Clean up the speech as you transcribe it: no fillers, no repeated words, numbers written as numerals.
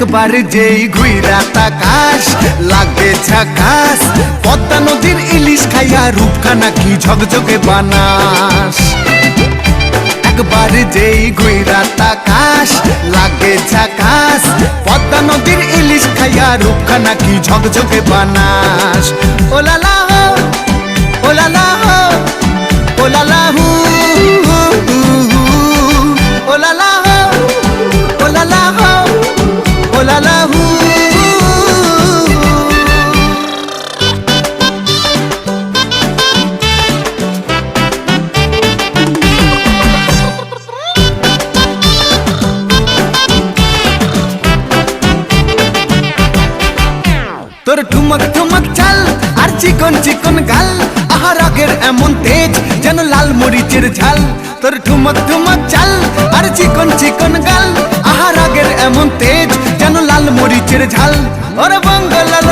একবার যেই ঘুইরা তাকাস লাগে ঝাকাস, পদ্মা নদীর ইলিশ খাইয়া রূপখানা কি ঝকঝকে বানাস। একবার যেই ঘুইরা তাকাস লাগে ঝাকাস, পদ্মা নদীর ইলিশ খাইয়া রূপখানা কি ঝকঝকে বানাস। ওলালা হো ওলালা হো ওলালা হু ওলালা হো ওলালা হো ওলালা হু। তোর ঠুমক ঠুমক চাল আর চিকন চিকন গাল, আহা রাগের এমন তেজ যেন লাল মরিচের ঝাল। তোর ঠুমক ঠুমক চাল আর চিকন চিকন গাল, আহা রাগের এমন তেজ যেন লাল মরিচের ঝাল। ওরে বঙ্গলাল